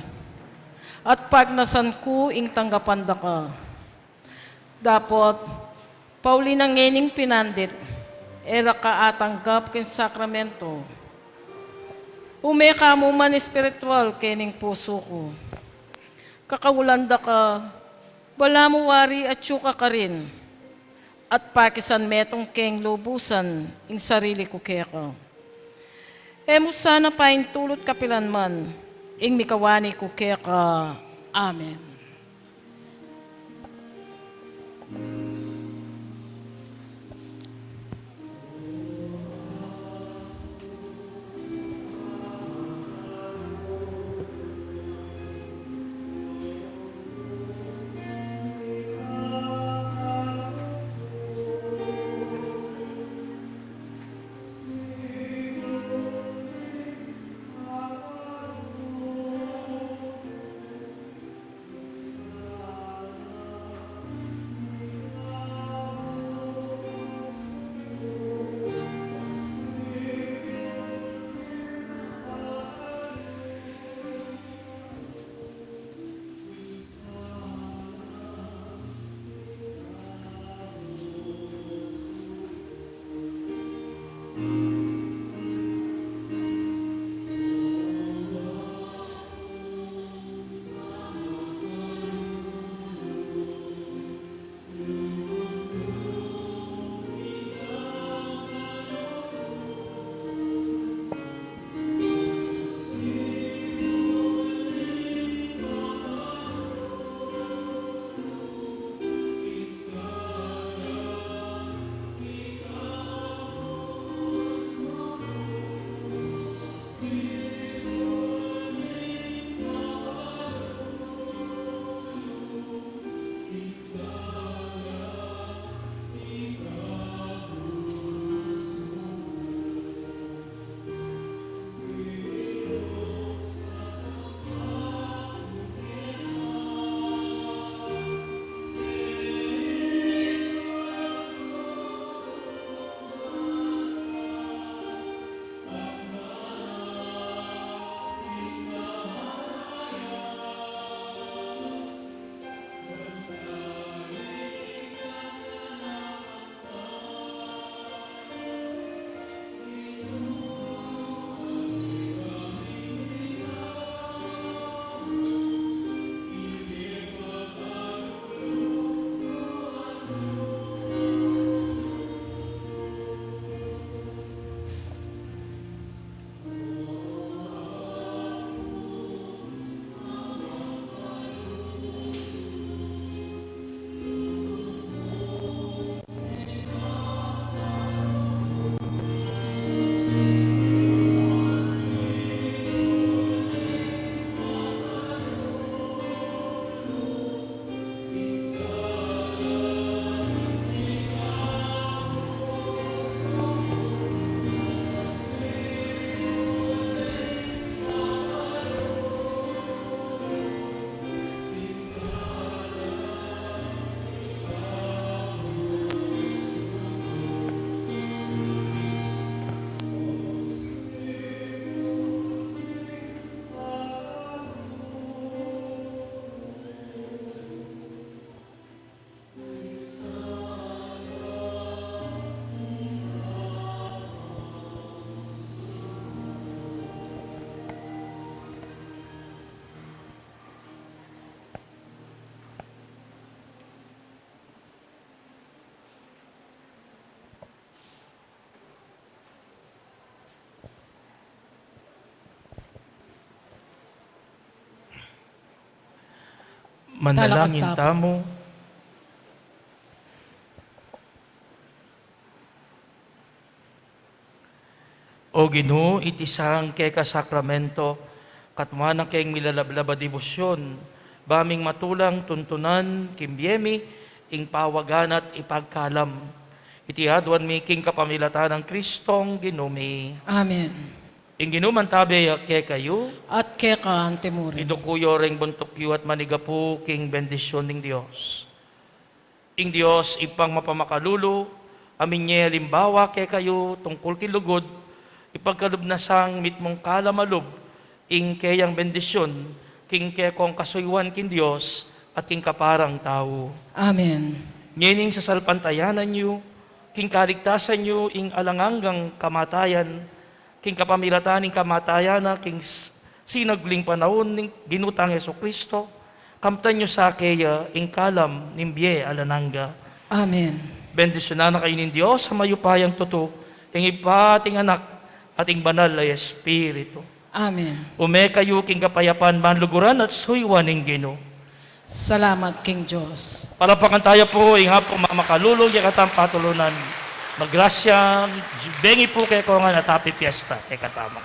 S1: At pagnasan ko, ing tanggapan da ka. Dapat, pauli ng ngening pinandit, era ka atanggap kin sakramento. Umeka mo man espiritual kening puso ko. Kakawulanda ka, wala mo wari at syuka ka rin. At pakisan metong keng lubusan, ing sarili ko kaya ka. Emo sana paing tulot kapilan man, ing mikawani ko kaya ka. Amen.
S2: Manalangin
S1: Talakad tapo.
S2: tamo. O Ginoo, itisang kay kasakramento, katmanan kayong milalablaba debosyon, baming matulang tuntunan, kimbiyemi, ing pawagan at ipagkalam. Itihaduan mi king kapamilatan ng Kristong Ginumi.
S1: Amen.
S2: Ing ginuman tabi kay kayo,
S1: At kaya ka, Antimurin.
S2: idukuyo ring buntukyo at manigapu king bendisyon ng Diyos. Ing Diyos ipang mapamakalulo, amin niya limbawa kay kayo tungkol kilugod, ipagkalubnasang mitmong kalamalub, ing kayang bendisyon, king kaya kong kasuywan king Diyos, at king kaparang tao.
S1: Amen.
S2: Nyening sa salpantayanan niyo, king kaligtasan niyo, ing alanganggang kamatayan, king kapamilatan ing kamatayan na king sinagling panahon ning ginutang Yeso Kristo, kamtan niyo sa kaya ing kalam nimbye alananga.
S1: Amen.
S2: Bendisyonan na kayo ng Diyos sa mayupayang tuto, ing ipating anak at ing banal ay Espiritu.
S1: Amen.
S2: Ume kayo king kapayapan manluguran at suywan ing Ginoo.
S1: Salamat, King Diyos.
S2: Palapakan tayo po, ing hapong mamakalulog, yakatang patulunan. Maggrasya, bengi po kay ko nga natapi fiesta, kay katama.